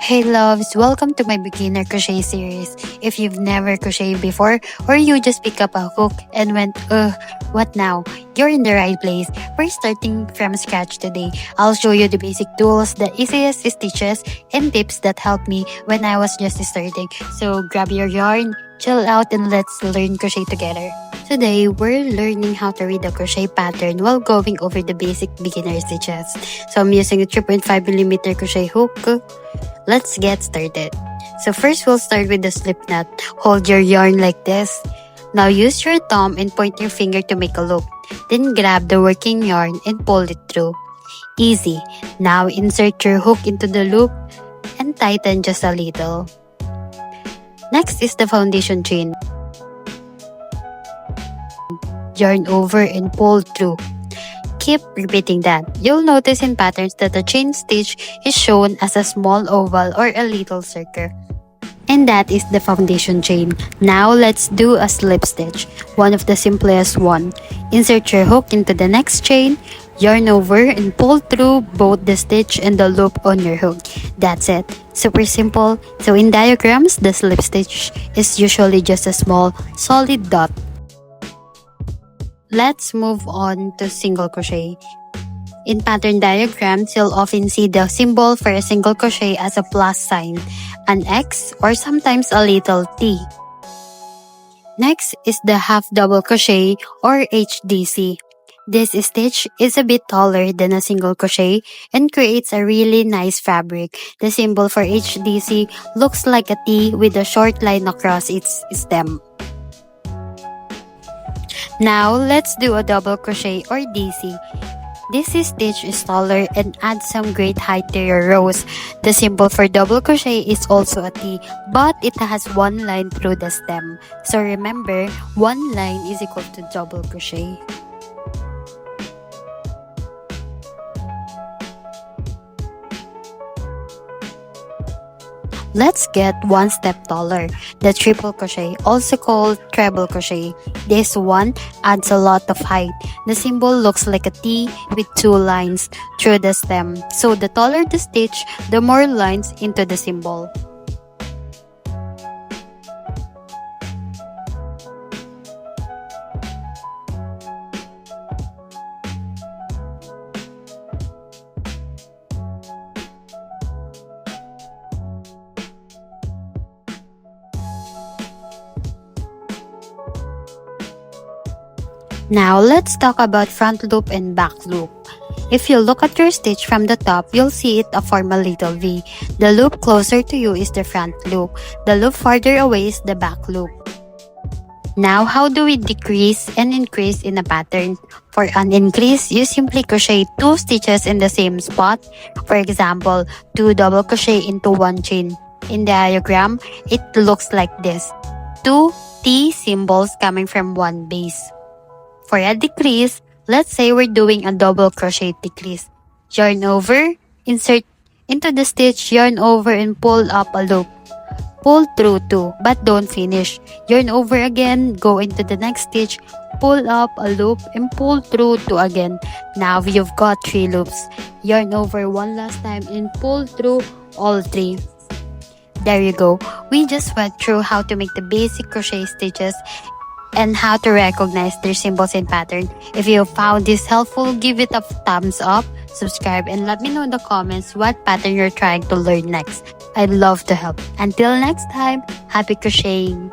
Hey loves, welcome to my beginner crochet series. If you've never crocheted before or you just pick up a hook and went, what now? You're in the right place. We're starting from scratch today. I'll show you the basic tools, the easiest stitches, and tips that helped me when I was just starting. So grab your yarn, chill out, and let's learn crochet together. Today, we're learning how to read the crochet pattern while going over the basic beginner stitches. So I'm using a 3.5mm crochet hook. Let's get started. So first, we'll start with the slip knot. Hold your yarn like this. Now use your thumb and point your finger to make a loop. Then grab the working yarn and pull it through. Easy. Now insert your hook into the loop and tighten just a little. Next is the foundation chain. Yarn over and pull through. Keep repeating that. You'll notice in patterns that the chain stitch is shown as a small oval or a little circle. And that is the foundation chain. Now let's do a slip stitch, one of the simplest one. Insert your hook into the next chain, yarn over and pull through both the stitch and the loop on your hook. That's it. Super simple. So in diagrams, the slip stitch is usually just a small solid dot. Let's move on to single crochet. In pattern diagrams, you'll often see the symbol for a single crochet as a plus sign, an X, or sometimes a little T. Next is the half double crochet or HDC. This stitch is a bit taller than a single crochet and creates a really nice fabric. The symbol for HDC looks like a T with a short line across its stem. Now, let's do a double crochet or DC. This stitch is taller and adds some great height to your rows. The symbol for double crochet is also a T, but it has one line through the stem. So remember, one line is equal to double crochet. Let's get one step taller, the triple crochet, also called treble crochet. This one adds a lot of height. The symbol looks like a T with two lines through the stem. So the taller the stitch, the more lines into the symbol. Now, let's talk about front loop and back loop. If you look at your stitch from the top, you'll see it form a little V. The loop closer to you is the front loop. The loop farther away is the back loop. Now, how do we decrease and increase in a pattern? For an increase, you simply crochet 2 stitches in the same spot. For example, 2 double crochet into 1 chain. In the diagram, it looks like this. 2 T symbols coming from one base. For a decrease, let's say we're doing a double crochet decrease. Yarn over, insert into the stitch, yarn over and pull up a loop. Pull through 2, but don't finish. Yarn over again, go into the next stitch, pull up a loop and pull through 2 again. Now you've got 3 loops. Yarn over one last time and pull through all 3. There you go. We just went through how to make the basic crochet stitches and how to recognize their symbols and pattern. If you found this helpful, give it a thumbs up, subscribe, and let me know in the comments what pattern you're trying to learn next. I'd love to help. Until next time, happy crocheting!